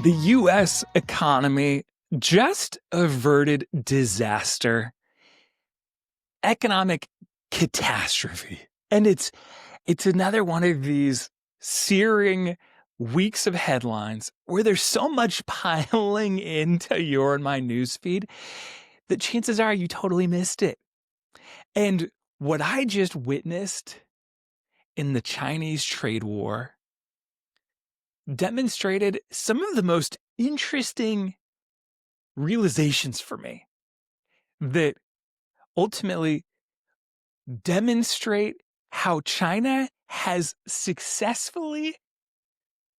The U.S. economy just averted disaster, economic catastrophe. And it's another one of these searing weeks of headlines where there's so much piling into your and my newsfeed that chances are you totally missed it. And what I just witnessed in the Chinese trade war demonstrated some of the most interesting realizations for me that ultimately demonstrate how China has successfully,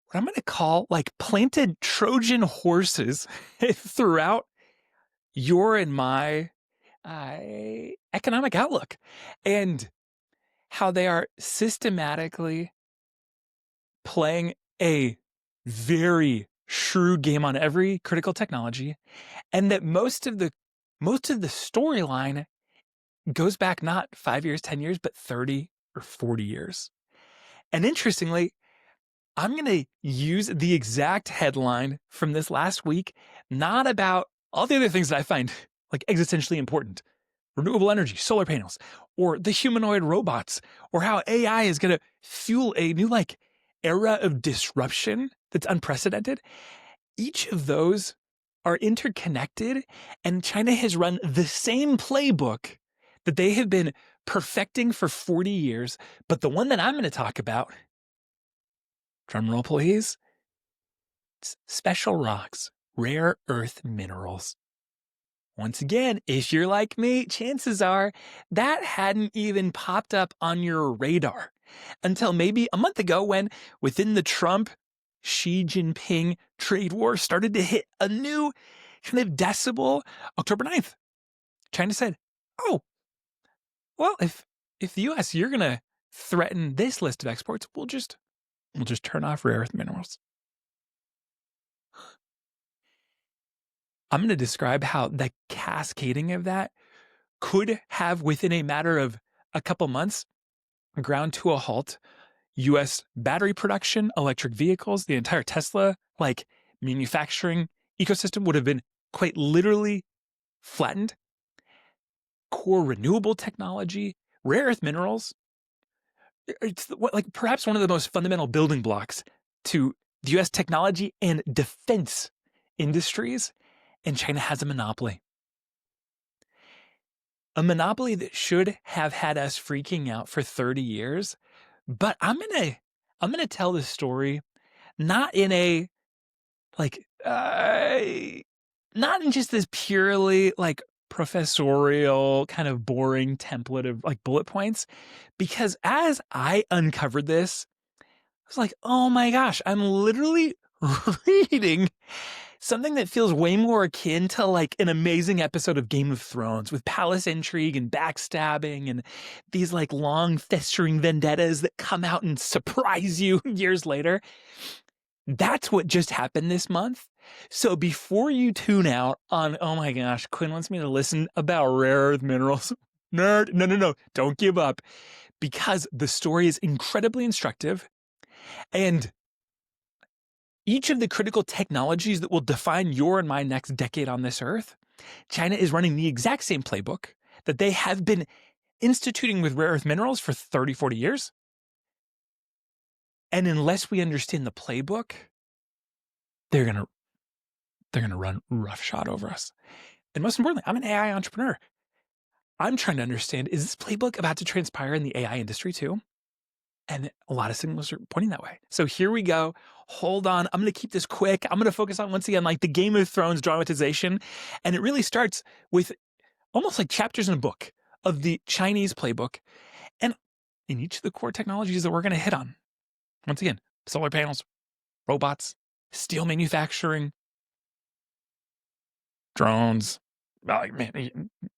what I'm going to call, planted Trojan horses throughout your and my economic outlook, and how they are systematically playing a very shrewd game on every critical technology, and that most of the storyline goes back not 5 years, 10 years, but 30 or 40 years. And interestingly, I'm going to use the exact headline from this last week, not about all the other things that I find existentially important, renewable energy, solar panels, or the humanoid robots, or how AI is going to fuel a new era of disruption that's unprecedented. Each of those are interconnected, and China has run the same playbook that they have been perfecting for 40 years. But the one that I'm going to talk about, drum roll please, it's special rocks, rare earth minerals. Once again, if you're like me, chances are that hadn't even popped up on your radar until maybe a month ago when, within the Trump-Xi Jinping trade war started to hit a new kind of decibel, October 9th. China said, oh, well, if the U.S., you're going to threaten this list of exports, we'll just turn off rare earth minerals. I'm going to describe how the cascading of that could have, within a matter of a couple months, ground to a halt U.S. battery production, electric vehicles, the entire Tesla manufacturing ecosystem would have been quite literally flattened. Core renewable technology, rare earth minerals, it's perhaps one of the most fundamental building blocks to the U.S. technology and defense industries, and China has a monopoly. A monopoly that should have had us freaking out for 30 years. But I'm gonna tell this story not in a not in just this purely professorial kind of boring template of bullet points, because as I uncovered this, I was like, oh my gosh, I'm literally reading something that feels way more akin to an amazing episode of Game of Thrones with palace intrigue and backstabbing and these long festering vendettas that come out and surprise you years later. That's what just happened this month. So before you tune out on, oh my gosh, Quinn wants me to listen about rare earth minerals. Nerd, no, don't give up, because the story is incredibly instructive. And each of the critical technologies that will define your and my next decade on this earth, China is running the exact same playbook that they have been instituting with rare earth minerals for 30, 40 years. And unless we understand the playbook, they're going to run roughshod over us. And most importantly, I'm an AI entrepreneur. I'm trying to understand, is this playbook about to transpire in the AI industry too? And a lot of signals are pointing that way. So here we go. Hold on. I'm going to keep this quick. I'm going to focus on, once again, the Game of Thrones dramatization. And it really starts with almost like chapters in a book of the Chinese playbook. And in each of the core technologies that we're going to hit on, once again, solar panels, robots, steel manufacturing, drones,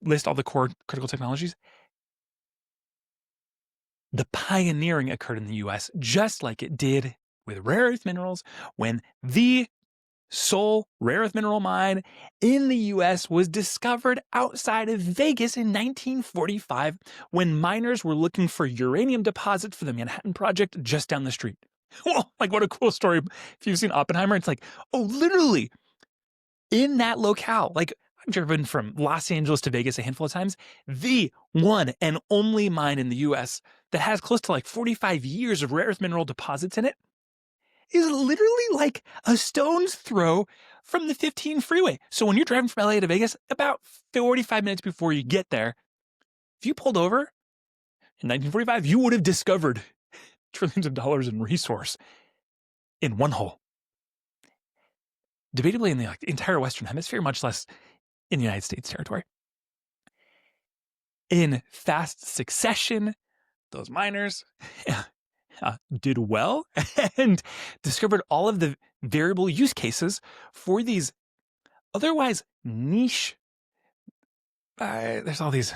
list all the core critical technologies. The pioneering occurred in the U.S. just like it did with rare earth minerals when the sole rare earth mineral mine in the U.S. was discovered outside of Vegas in 1945 when miners were looking for uranium deposits for the Manhattan Project just down the street. Well, like, what a cool story. If you've seen Oppenheimer, it's like, oh, literally in that locale, like, I've driven from Los Angeles to Vegas a handful of times. The one and only mine in the US that has close to like 45 years of rare earth mineral deposits in it is literally like a stone's throw from the 15 freeway. So when you're driving from LA to Vegas, about 45 minutes before you get there, if you pulled over in 1945, you would have discovered trillions of dollars in resource in one hole. Debatably in the entire Western Hemisphere, much less in the United States territory. In fast succession, those miners did well and discovered all of the variable use cases for these otherwise niche. There's all these,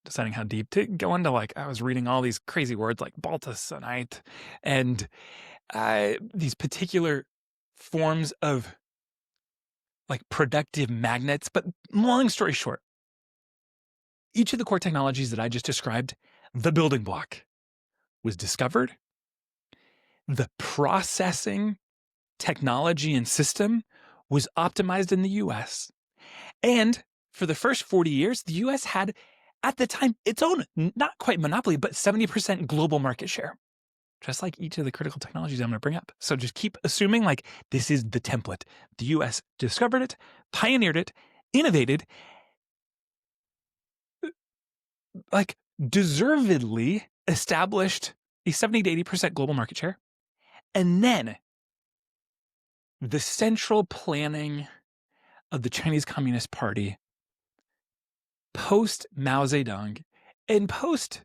deciding how deep to go into, like, I was reading all these crazy words like baltasonite and these particular forms of like productive magnets. But long story short, each of the core technologies that I just described, the building block was discovered. The processing technology and system was optimized in the US. And for the first 40 years, the US had, at the time, its own, not quite monopoly, but 70% global market share. Just like each of the critical technologies I'm going to bring up. So just keep assuming like this is the template. The US discovered it, pioneered it, innovated, like deservedly established a 70 to 80% global market share. And then the central planning of the Chinese Communist Party post Mao Zedong and post,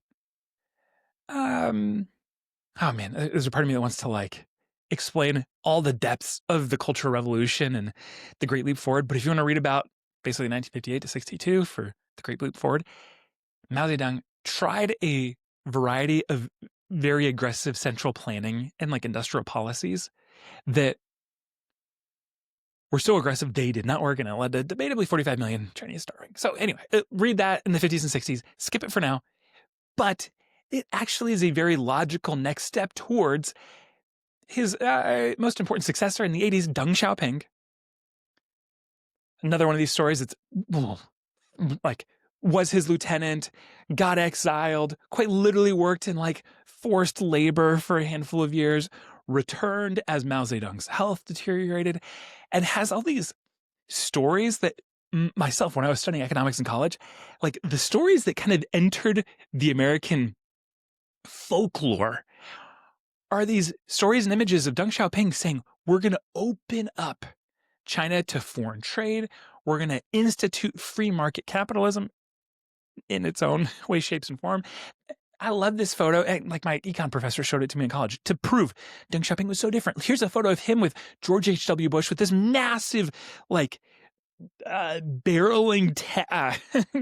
oh man, there's a part of me that wants to like explain all the depths of the Cultural Revolution and the Great Leap Forward. But if you want to read about basically 1958 to 62 for the Great Leap Forward, Mao Zedong tried a variety of very aggressive central planning and like industrial policies that were so aggressive they did not work, and it led to debatably 45 million Chinese starving. So anyway, read that in the 50s and 60s, skip it for now. But it actually is a very logical next step towards his most important successor in the 80s, Deng Xiaoping. Another one of these stories that's like was his lieutenant, got exiled, quite literally worked in like forced labor for a handful of years, returned as Mao Zedong's health deteriorated, and has all these stories that myself, when I was studying economics in college, like the stories that kind of entered the American folklore are these stories and images of Deng Xiaoping saying, we're going to open up China to foreign trade. We're going to institute free market capitalism in its own way, shapes, and form. I love this photo. And like my econ professor showed it to me in college to prove Deng Xiaoping was so different. Here's a photo of him with George H.W. Bush with this massive, like, barreling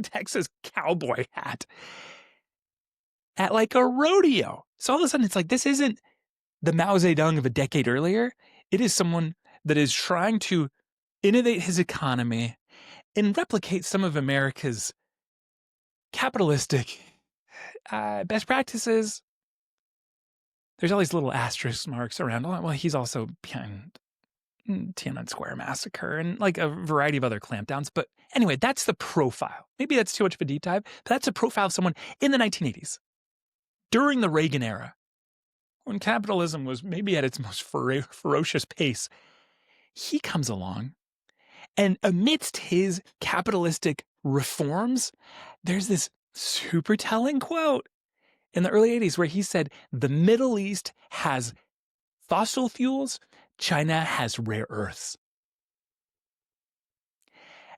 Texas cowboy hat at like a rodeo. So all of a sudden it's like, this isn't the Mao Zedong of a decade earlier. It is someone that is trying to innovate his economy and replicate some of America's capitalistic best practices. There's all these little asterisk marks around. Well, he's also behind Tiananmen Square massacre and like a variety of other clampdowns. But anyway, that's the profile. Maybe that's too much of a deep dive, but that's a profile of someone in the 1980s, during the Reagan era, when capitalism was maybe at its most ferocious pace. He comes along, and amidst his capitalistic reforms, there's this super telling quote in the early 80s where he said, the Middle East has fossil fuels, China has rare earths.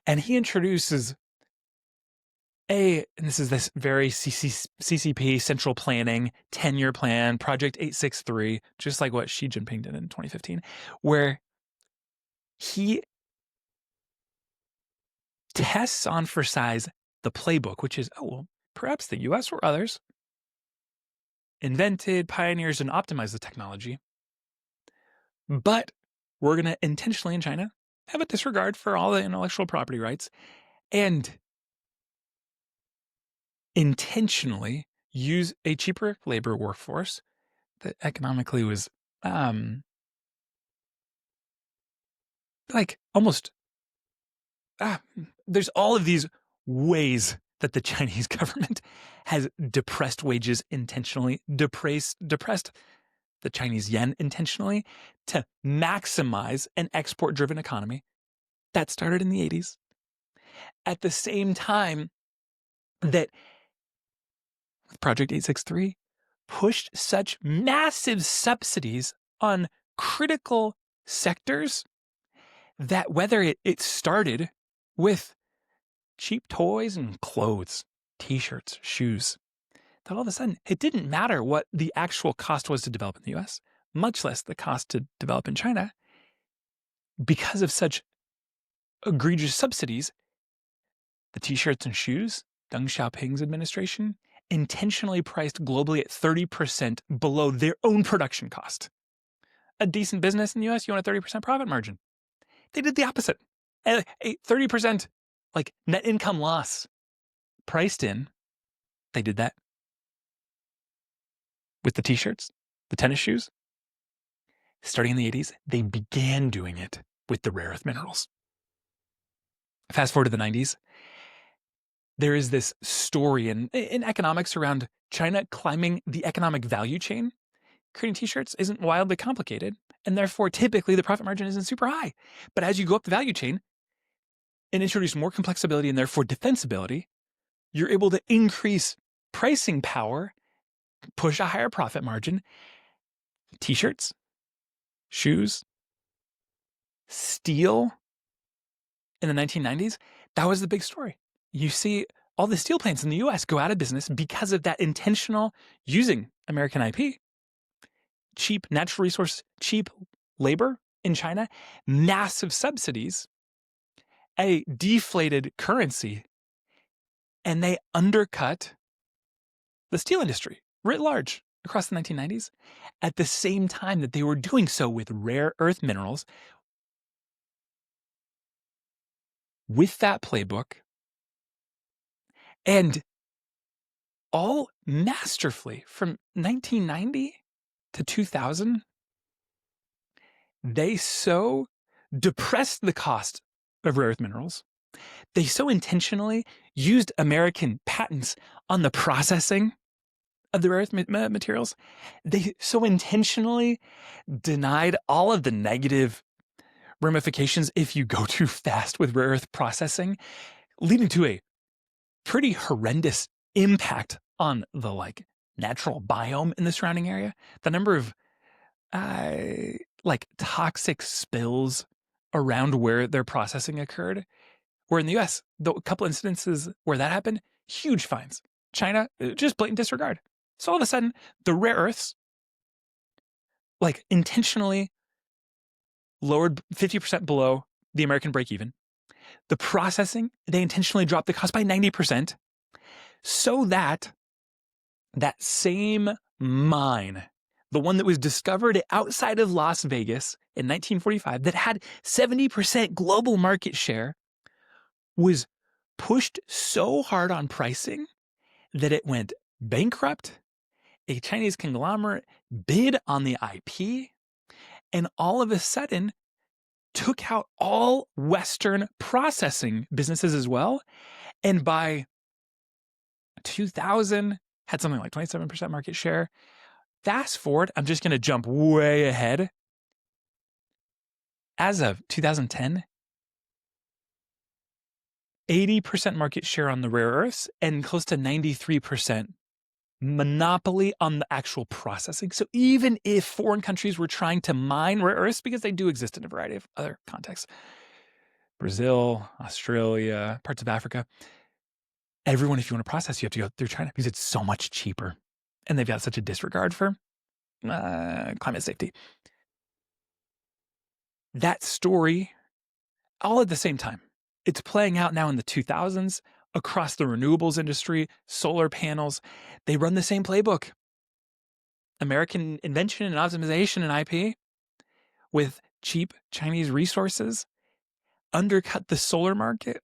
And he introduces and this is this very CCP, central planning, 10-year plan, Project 863, just like what Xi Jinping did in 2015, where he tests on for size the playbook, which is, perhaps the US or others invented, pioneers, and optimized the technology. But we're going to intentionally in China have a disregard for all the intellectual property rights and intentionally use a cheaper labor workforce that economically was like almost there's all of these ways that the Chinese government has depressed wages intentionally, depressed the Chinese yen intentionally to maximize an export-driven economy. That started in the 80s. At the same time that Project 863 pushed such massive subsidies on critical sectors that whether it started with cheap toys and clothes, t-shirts, shoes, that all of a sudden it didn't matter what the actual cost was to develop in the US, much less the cost to develop in China. Because of such egregious subsidies, the t-shirts and shoes, Deng Xiaoping's administration, intentionally priced globally at 30% below their own production cost. A decent business in the US, you want a 30% profit margin. They did the opposite. A 30% like net income loss priced in. They did that with the t-shirts, the tennis shoes. Starting in the 80s, they began doing it with the rare earth minerals. Fast forward to the 90s, there is this story in economics around China climbing the economic value chain. Creating t-shirts isn't wildly complicated, and therefore typically the profit margin isn't super high. But as you go up the value chain and introduce more complexity and therefore defensibility, you're able to increase pricing power, push a higher profit margin. T-shirts, shoes, steel in the 1990s, that was the big story. You see all the steel plants in the US go out of business because of that intentional using American IP, cheap natural resource, cheap labor in China, massive subsidies, a deflated currency, and they undercut the steel industry writ large across the 1990s at the same time that they were doing so with rare earth minerals. With that playbook, and all masterfully from 1990 to 2000, they so depressed the cost of rare earth minerals. They so intentionally used American patents on the processing of the rare earth materials. They so intentionally denied all of the negative ramifications if you go too fast with rare earth processing, leading to a pretty horrendous impact on the natural biome in the surrounding area. The number of toxic spills around where their processing occurred, where in the US, a couple incidences where that happened, huge fines. China, just blatant disregard. So all of a sudden, the rare earths, intentionally lowered 50% below the American break-even. The processing, they intentionally dropped the cost by 90%, so that that same mine, the one that was discovered outside of Las Vegas in 1945, that had 70% global market share, was pushed so hard on pricing that it went bankrupt. A Chinese conglomerate bid on the IP, and all of a sudden took out all Western processing businesses as well. And by 2000, had something like 27% market share. Fast forward, I'm just going to jump way ahead. As of 2010, 80% market share on the rare earths and close to 93% monopoly on the actual processing. So even if foreign countries were trying to mine rare earths, because they do exist in a variety of other contexts, Brazil, Australia, parts of Africa, everyone, if you want to process, you have to go through China because it's so much cheaper. And they've got such a disregard for climate safety. That story, all at the same time, it's playing out now in the 2000s across the renewables industry, solar panels. They run the same playbook. American invention and optimization and IP with cheap Chinese resources undercut the solar market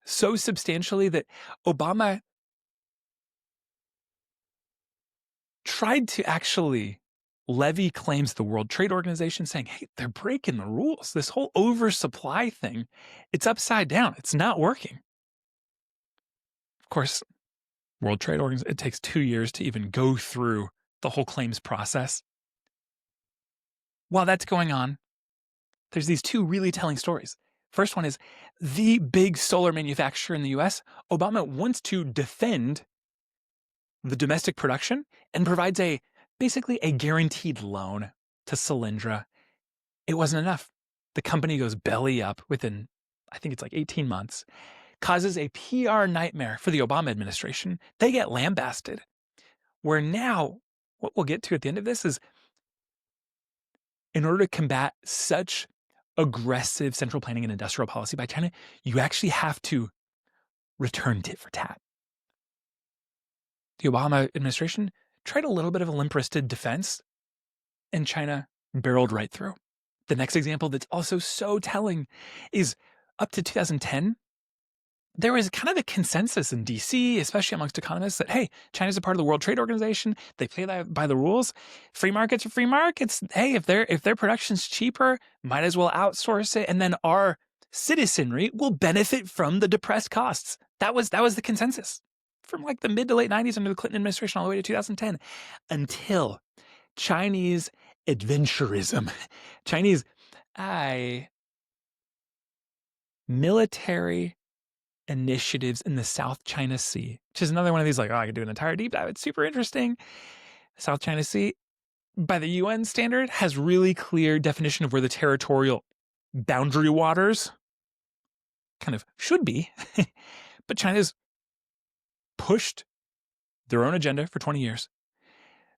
so substantially that Obama tried to actually levy claims the World Trade Organization, saying, hey, they're breaking the rules. This whole oversupply thing, it's upside down. It's not working. Of course, World Trade Organization, it takes 2 years to even go through the whole claims process. While that's going on, there's these two really telling stories. First one is the big solar manufacturer in the US. Obama wants to defend the domestic production and provides basically a guaranteed loan to Solyndra. It wasn't enough. The company goes belly up within, I think it's like 18 months, causes a PR nightmare for the Obama administration. They get lambasted. Where now, what we'll get to at the end of this is, in order to combat such aggressive central planning and industrial policy by China, you actually have to return tit for tat. The Obama administration tried a little bit of a limp-wristed defense, and China barreled right through. The next example that's also so telling is up to 2010, there was kind of a consensus in DC, especially amongst economists, that, hey, China's a part of the World Trade Organization. They play by the rules. Free markets are free markets. Hey, if their production's cheaper, might as well outsource it, and then our citizenry will benefit from the depressed costs. That was the consensus from like the mid to late 90s under the Clinton administration all the way to 2010, until Chinese adventurism, Chinese military initiatives in the South China Sea, which is another one of these, like, oh, I could do an entire deep dive. It's super interesting. South China Sea, by the UN standard, has really clear definition of where the territorial boundary waters kind of should be. But China's pushed their own agenda for 20 years.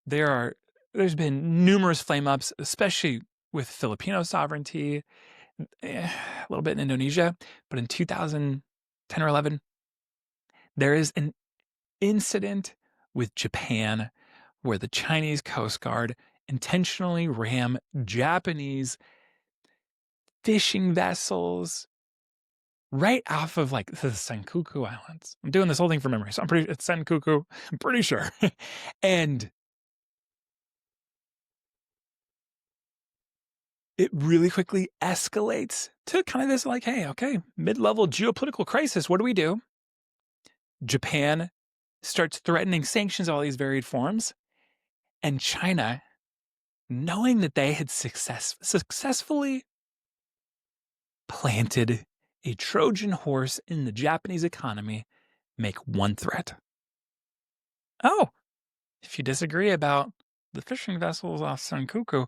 There's been numerous flame-ups, especially with Filipino sovereignty, a little bit in Indonesia, but in 2010 or 11, there is an incident with Japan where the Chinese Coast Guard intentionally ram Japanese fishing vessels right off of like the Senkaku Islands. I'm doing this whole thing from memory, so it's Senkaku, I'm pretty sure. And it really quickly escalates to kind of this like, hey, okay, mid-level geopolitical crisis. What do we do? Japan starts threatening sanctions of all these varied forms. And China, knowing that they had successfully planted a Trojan horse in the Japanese economy, make one threat. Oh, if you disagree about the fishing vessels off Senkaku,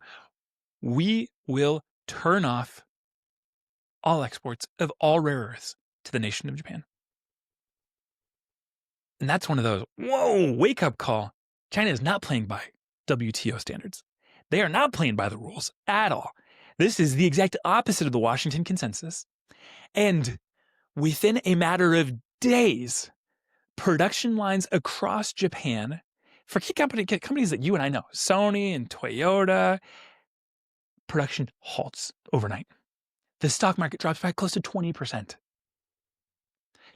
we will turn off all exports of all rare earths to the nation of Japan. And that's one of those, whoa, wake-up call. China is not playing by WTO standards. They are not playing by the rules at all. This is the exact opposite of the Washington Consensus. And within a matter of days, production lines across Japan for key companies that you and I know, Sony and Toyota, production halts overnight. The stock market drops by close to 20%.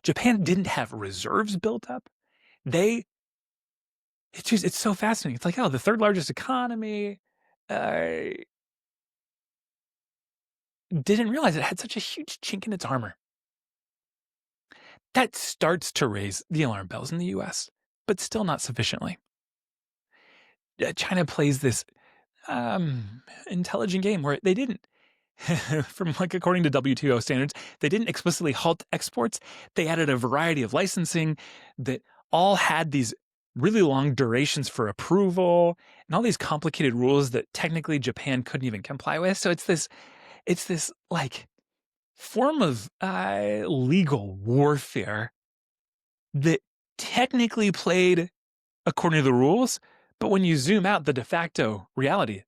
Japan didn't have reserves built up. It's so fascinating. It's like, oh, the third largest economy didn't realize it had such a huge chink in its armor. That starts to raise the alarm bells in the US, but still not sufficiently. China plays this intelligent game where they didn't, according to WTO standards, they didn't explicitly halt exports. They added a variety of licensing that all had these really long durations for approval and all these complicated rules that technically Japan couldn't even comply with. So it's this like form of legal warfare that technically played according to the rules, but when you zoom out, the de facto reality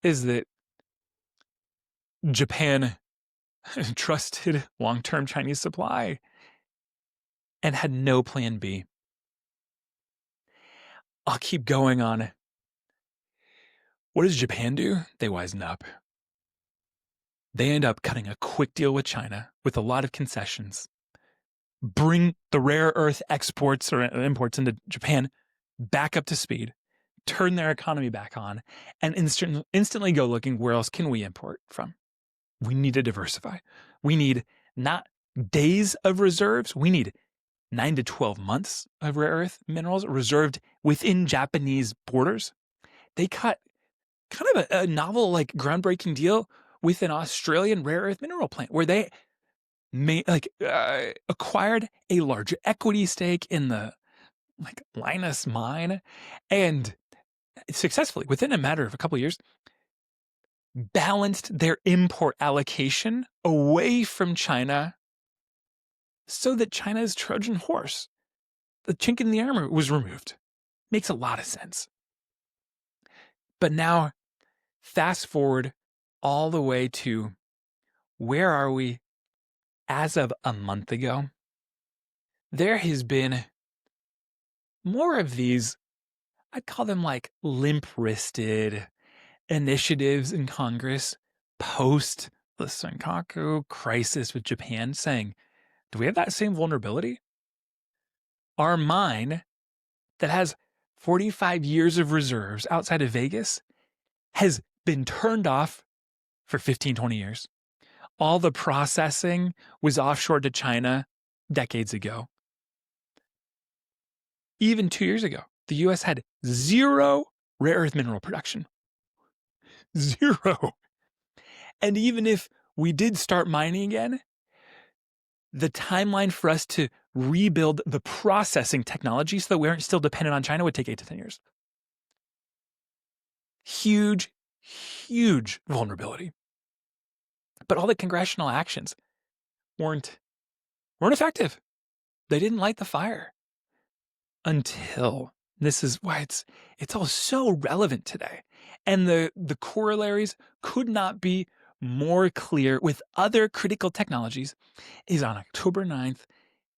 is that Japan trusted long-term Chinese supply and had no plan B. I'll keep going on. What does Japan do? They wisen up. They end up cutting a quick deal with China with a lot of concessions. Bring the rare earth exports or imports into Japan back up to speed. turn their economy back on, and instantly go looking, where else can we import from? We need to diversify. We need not days of reserves. We need 9 to 12 months of rare earth minerals reserved within Japanese borders. They cut kind of a novel, like groundbreaking deal with an Australian rare earth mineral plant where they acquired a large equity stake in the Linus mine, and successfully, within a matter of a couple of years, balanced their import allocation away from China so that China's Trojan horse, the chink in the armor, was removed. Makes a lot of sense. But now, fast forward all the way to, where are we as of a month ago? There has been more of these, I'd call them like limp-wristed initiatives in Congress post the Senkaku crisis with Japan, saying, do we have that same vulnerability? Our mine that has 45 years of reserves outside of Vegas has been turned off for 15, 20 years. All the processing was offshore to China decades ago. Even 2 years ago, the US had zero rare earth mineral production. Zero. And even if we did start mining again, the timeline for us to rebuild the processing technology so that we aren't still dependent on China would take 8 to 10 years. Huge, huge vulnerability. But all the congressional actions weren't effective. They didn't light the fire. Until, this is why it's all so relevant today. And the corollaries could not be more clear with other critical technologies, is on October 9th,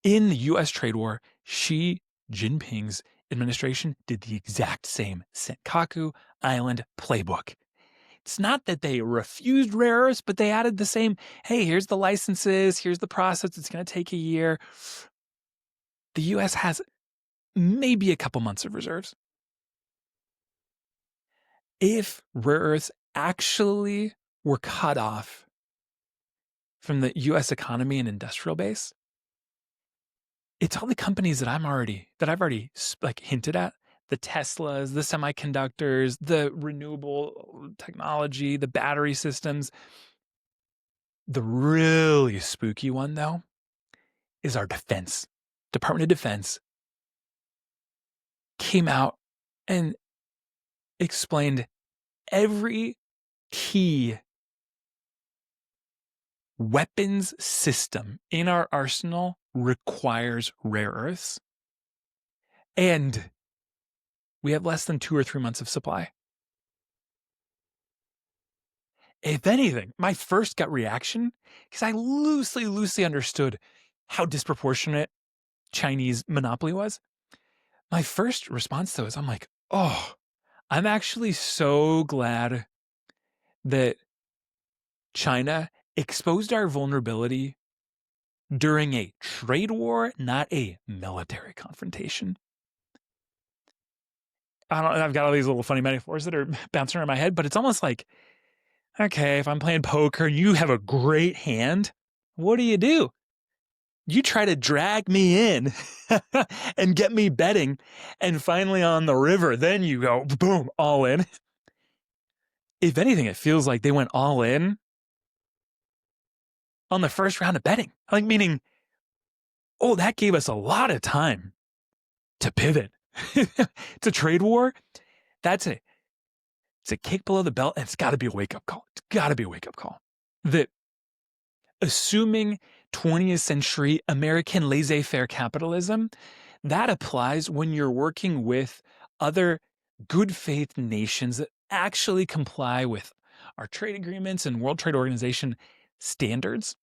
in the US trade war, Xi Jinping's administration did the exact same Senkaku Island playbook. It's not that they refused rare earths, but they added the same, hey, here's the licenses, here's the process, it's going to take a year. The US has maybe a couple months of reserves. If rare earths actually were cut off from the US economy and industrial base, it's all the companies that I've already hinted at, the Teslas, the semiconductors, the renewable technology, the battery systems. The really spooky one, though, is our defense. Department of Defense came out and explained every key weapons system in our arsenal requires rare earths. And we have less than 2 or 3 months of supply. If anything, my first gut reaction, because I loosely understood how disproportionate Chinese monopoly was, my first response though is I'm like, oh, I'm actually so glad that China exposed our vulnerability during a trade war, not a military confrontation. I've got all these little funny metaphors that are bouncing around my head, but it's almost like, okay, if I'm playing poker and you have a great hand, what do? You try to drag me in and get me betting, and finally on the river, then you go, boom, all in. If anything, it feels like they went all in on the first round of betting. Like, meaning, oh, that gave us a lot of time to pivot. It's a trade war. It's a kick below the belt, and it's got to be a wake-up call. It's got to be a wake-up call. That assuming 20th century American laissez-faire capitalism, that applies when you're working with other good faith nations that actually comply with our trade agreements and World Trade Organization standards.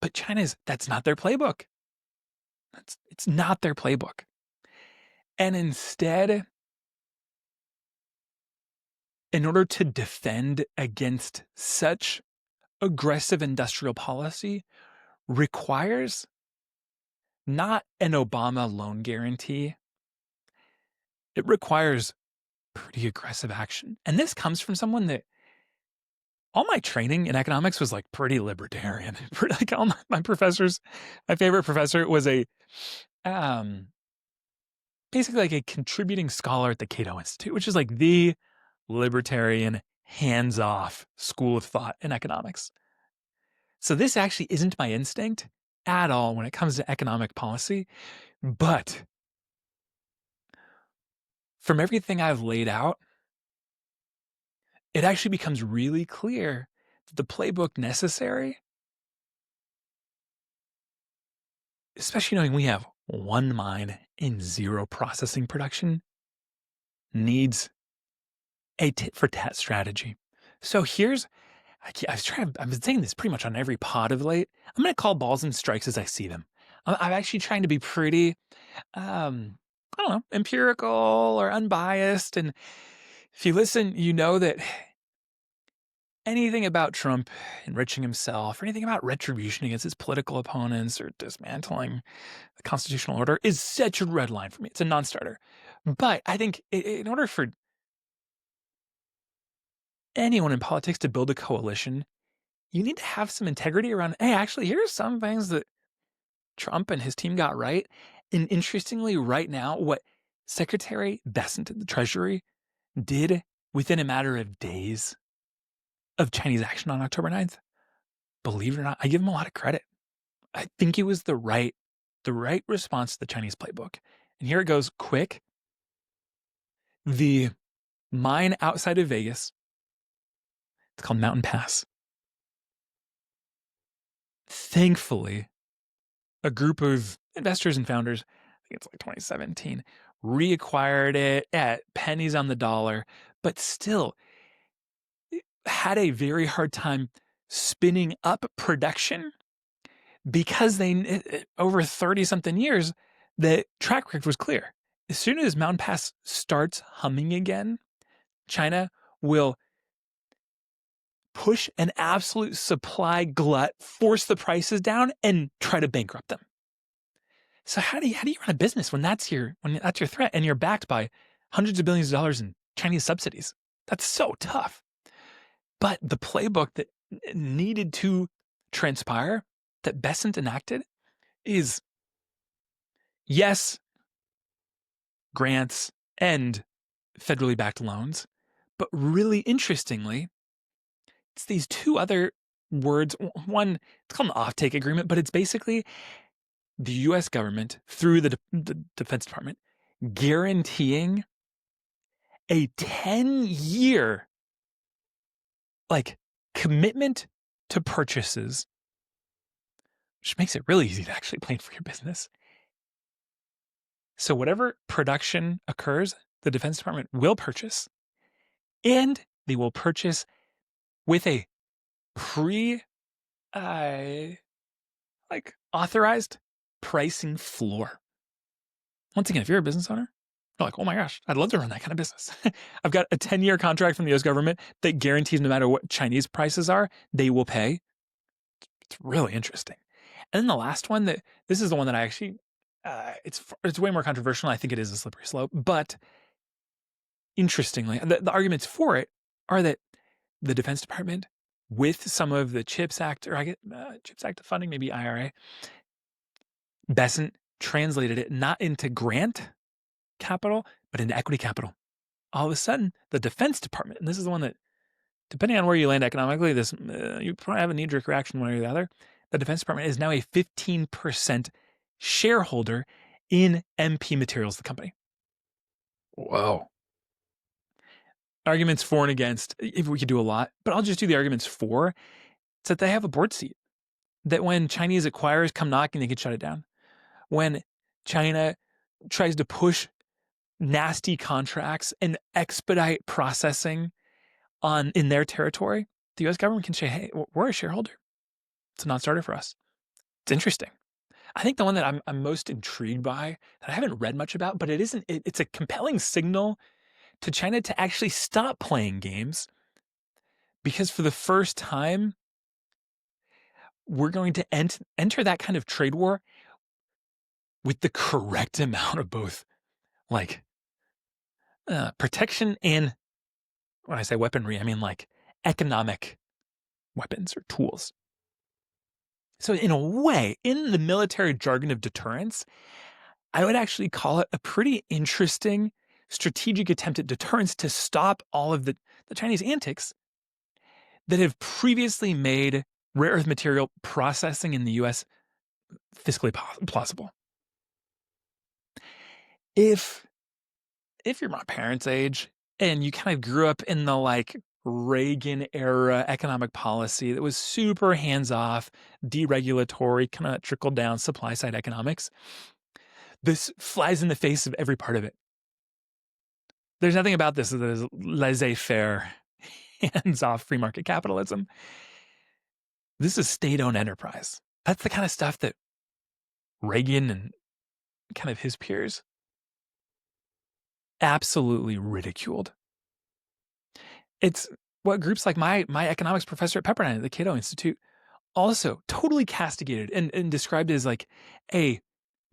But that's not their playbook. It's not their playbook. And instead, in order to defend against such aggressive industrial policy, requires not an Obama loan guarantee. It requires pretty aggressive action. And this comes from someone that all my training in economics was like pretty libertarian. Like all my professors, my favorite professor was a basically like a contributing scholar at the Cato Institute, which is like the libertarian, hands-off school of thought in economics. So this actually isn't my instinct at all when it comes to economic policy, but from everything I've laid out, it actually becomes really clear that the playbook necessary, especially knowing we have one mine in zero processing production, needs a tit for tat strategy. So here's, I've been saying this pretty much on every pod of late. I'm going to call balls and strikes as I see them. I'm actually trying to be pretty, I don't know, empirical or unbiased. And if you listen, you know that anything about Trump enriching himself or anything about retribution against his political opponents or dismantling the constitutional order is such a red line for me. It's a non-starter. But I think in order for anyone in politics to build a coalition, you need to have some integrity around, hey, actually, here's some things that Trump and his team got right. And interestingly, right now, what Secretary Bessent at the Treasury did within a matter of days of Chinese action on October 9th, believe it or not, I give him a lot of credit. I think it was the right response to the Chinese playbook. And here it goes quick. The mine outside of Vegas, it's called Mountain Pass. Thankfully, a group of investors and founders, I think it's like 2017, reacquired it at pennies on the dollar, but still had a very hard time spinning up production because they, over 30 something years, the track record was clear. As soon as Mountain Pass starts humming again, China will push an absolute supply glut, force the prices down, and try to bankrupt them. So how do you run a business when that's your threat and you're backed by hundreds of billions of dollars in Chinese subsidies? That's so tough. But the playbook that needed to transpire, that Bessent enacted, is yes, grants and federally backed loans, but really interestingly, it's these two other words. One, it's called an offtake agreement, but it's basically the U.S. government through the Defense Department guaranteeing a 10-year commitment to purchases, which makes it really easy to actually plan for your business. So whatever production occurs, the Defense Department will purchase, and they will purchase with a authorized pricing floor. Once again, if you're a business owner, you're like, oh my gosh, I'd love to run that kind of business. I've got a 10-year contract from the US government that guarantees no matter what Chinese prices are, they will pay. It's really interesting. And then the last one, this is the one that I actually, it's way more controversial. I think it is a slippery slope. But interestingly, the arguments for it are that the Defense Department, with some of the CHIPS Act, or CHIPS Act funding, maybe IRA, Bessent translated it not into grant capital, but into equity capital. All of a sudden, the Defense Department, and this is the one that, depending on where you land economically, this you probably have a knee-jerk reaction one way or the other. The Defense Department is now a 15% shareholder in MP Materials, the company. Whoa. Arguments for and against, if we could do a lot, but I'll just do the arguments for. It's that they have a board seat. That when Chinese acquirers come knocking, they can shut it down. When China tries to push nasty contracts and expedite processing in their territory, the U.S. government can say, hey, we're a shareholder. It's a non-starter for us. It's interesting. I think the one that I'm most intrigued by, that I haven't read much about, but it's a compelling signal to China to actually stop playing games, because for the first time, we're going to enter that kind of trade war with the correct amount of both protection and, when I say weaponry, I mean like economic weapons or tools. So in a way, in the military jargon of deterrence, I would actually call it a pretty interesting strategic attempt at deterrence to stop all of the Chinese antics that have previously made rare earth material processing in the US fiscally plausible. If you're my parents' age and you kind of grew up in the like Reagan era economic policy that was super hands off, deregulatory, kind of trickle down supply side economics, this flies in the face of every part of it. There's nothing about this that is laissez faire, hands off free market capitalism. This is state owned enterprise. That's the kind of stuff that Reagan and kind of his peers absolutely ridiculed. It's what groups like my economics professor at Pepperdine at the Cato Institute also totally castigated and described as like a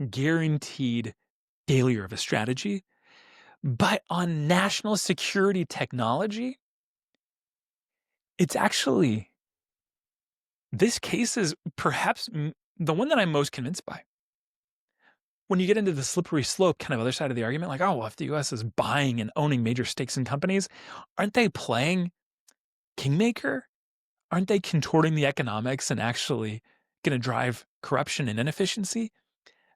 guaranteed failure of a strategy. But on national security technology, it's actually, this case is perhaps the one that I'm most convinced by. When you get into the slippery slope kind of other side of the argument, like, oh, well, if the US is buying and owning major stakes in companies, aren't they playing kingmaker? Aren't they contorting the economics and actually going to drive corruption and inefficiency?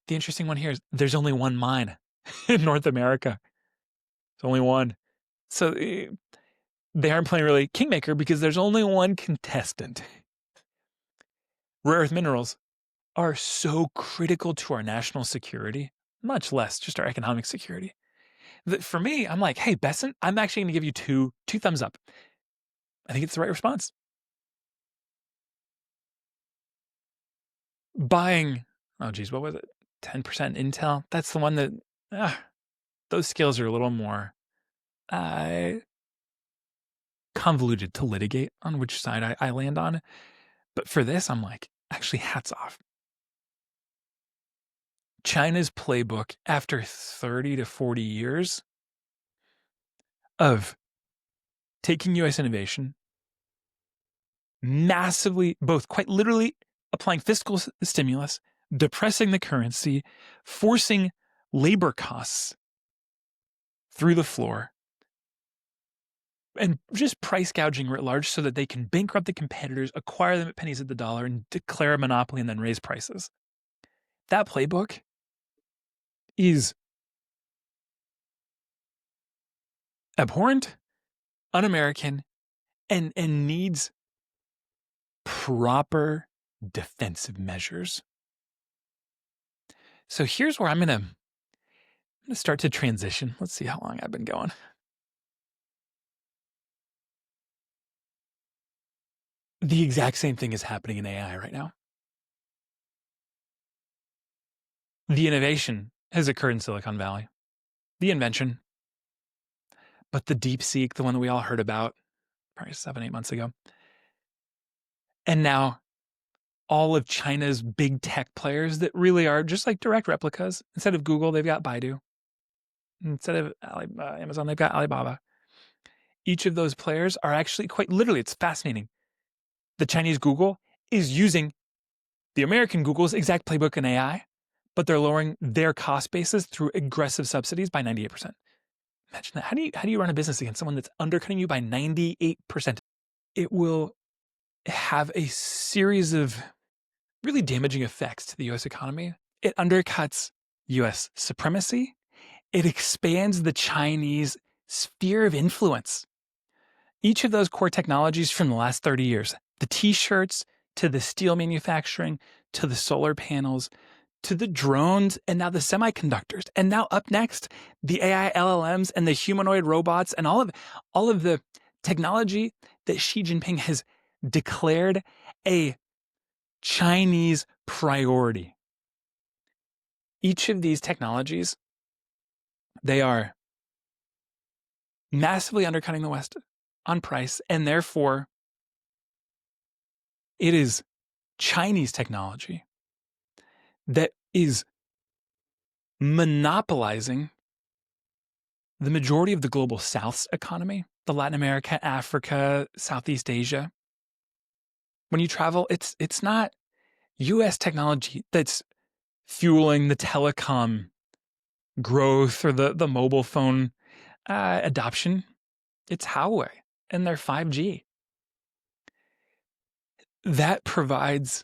The interesting one here is there's only one mine in North America. There's only one. So they aren't playing really kingmaker because there's only one contestant. Rare earth minerals are so critical to our national security, much less just our economic security. That for me, I'm like, hey, Besson, I'm actually going to give you two thumbs up. I think it's the right response. Buying, oh geez, what was it? 10% Intel. That's the one that, those skills are a little more convoluted to litigate on which side I land on. But for this, I'm like, actually, hats off. China's playbook after 30 to 40 years of taking US innovation, massively, both quite literally applying fiscal stimulus, depressing the currency, forcing labor costs through the floor, and just price gouging writ large so that they can bankrupt the competitors, acquire them at pennies of the dollar, and declare a monopoly and then raise prices. That playbook is abhorrent, un-American, and needs proper defensive measures. So here's where I'm gonna start to transition. Let's see how long I've been going. The exact same thing is happening in AI right now. The innovation has occurred in Silicon Valley. The invention. But the DeepSeek, the one that we all heard about probably 7-8 months ago, and now all of China's big tech players that really are just like direct replicas. Instead of Google, they've got Baidu. Instead of Amazon, they've got Alibaba. Each of those players are actually quite literally, it's fascinating. The Chinese Google is using the American Google's exact playbook in AI, but they're lowering their cost basis through aggressive subsidies by 98%. Imagine that. How do you run a business against someone that's undercutting you by 98%? It will have a series of really damaging effects to the US economy. It undercuts US supremacy. It expands the Chinese sphere of influence. Each of those core technologies from the last 30 years, the t-shirts to the steel manufacturing, to the solar panels, to the drones, and now the semiconductors. And now up next, the AI LLMs and the humanoid robots and all of the technology that Xi Jinping has declared a Chinese priority. Each of these technologies, they are massively undercutting the West on price, and therefore it is Chinese technology that is monopolizing the majority of the global South's economy, the Latin America, Africa, Southeast Asia, when you travel, it's not US technology that's fueling the telecom growth or the mobile phone adoption. It's Huawei and their 5G. That provides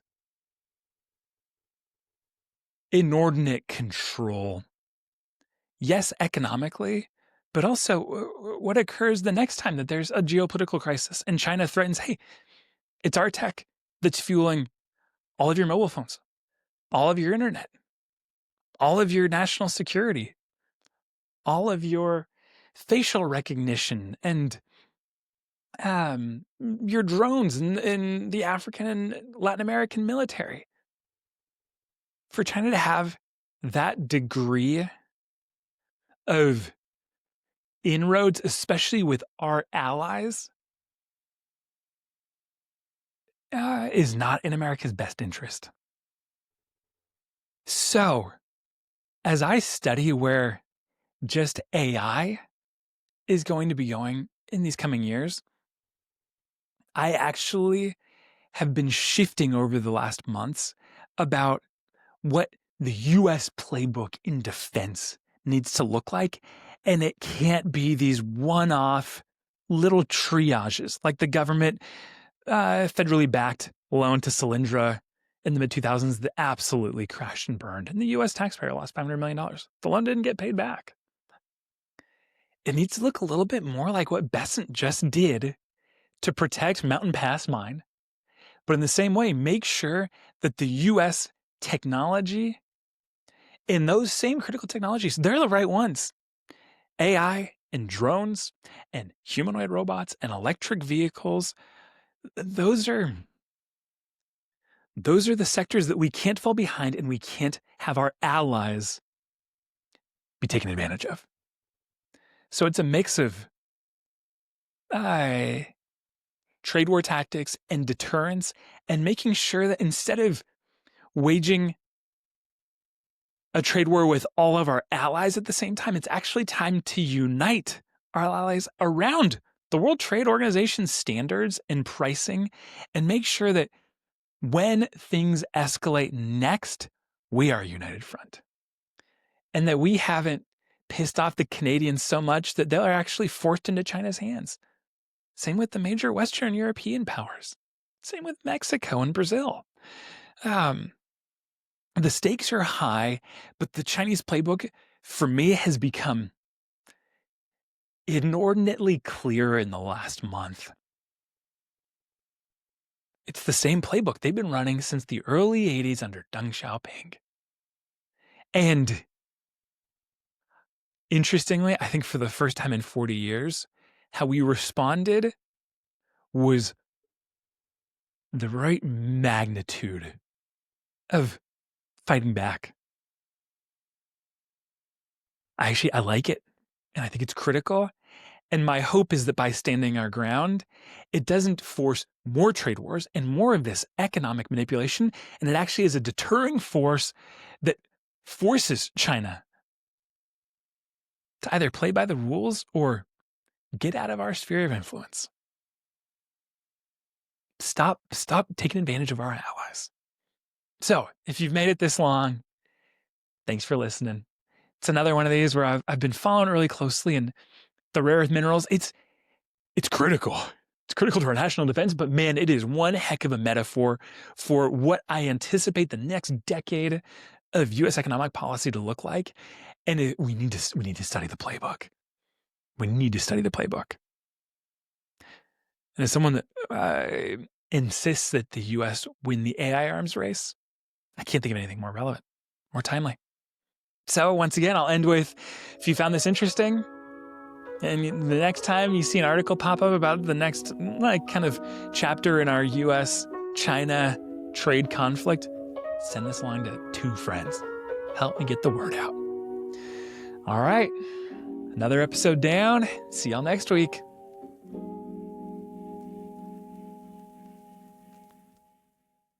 inordinate control. Yes, economically, but also what occurs the next time that there's a geopolitical crisis and China threatens, hey, it's our tech that's fueling all of your mobile phones, all of your internet, all of your national security, all of your facial recognition, and your drones in the African and Latin American military. For China to have that degree of inroads, especially with our allies, is not in America's best interest. So, as I study where just AI is going to be going in these coming years, I actually have been shifting over the last months about what the US playbook in defense needs to look like. And it can't be these one-off little triages like the government federally backed loan to Solyndra in the mid-2000s that absolutely crashed and burned. And the US taxpayer lost $500 million. The loan didn't get paid back. It needs to look a little bit more like what Besant just did to protect Mountain Pass Mine. But in the same way, make sure that the US technology in those same critical technologies, they're the right ones. AI and drones and humanoid robots and electric vehicles, those are the sectors that we can't fall behind and we can't have our allies be taken advantage of. So it's a mix of trade war tactics and deterrence, and making sure that instead of waging a trade war with all of our allies at the same time, it's actually time to unite our allies around the World Trade Organization's standards and pricing, and make sure that when things escalate next, we are a united front. And that we haven't pissed off the Canadians so much that they're actually forced into China's hands. Same with the major Western European powers. Same with Mexico and Brazil. The stakes are high, but the Chinese playbook, for me, has become inordinately clear in the last month. It's the same playbook they've been running since the early 80s under Deng Xiaoping. And interestingly, I think for the first time in 40 years, how we responded was the right magnitude of fighting back. I like it, and I think it's critical. And my hope is that by standing our ground, it doesn't force more trade wars and more of this economic manipulation, and it actually is a deterring force that forces China to either play by the rules or get out of our sphere of influence. Stop taking advantage of our allies. So, if you've made it this long, thanks for listening. It's another one of these where I've been following really closely, and the rare earth minerals, it's critical. It's critical to our national defense, but man, it is one heck of a metaphor for what I anticipate the next decade of U.S. economic policy to look like. And we need to study the playbook. We need to study the playbook. And as someone that insists that the U.S. win the AI arms race, I can't think of anything more relevant, more timely. So once again, I'll end with, if you found this interesting, and the next time you see an article pop up about the next kind of chapter in our U.S.-China trade conflict, send this along to 2 friends. Help me get the word out. All right, another episode down. See y'all next week.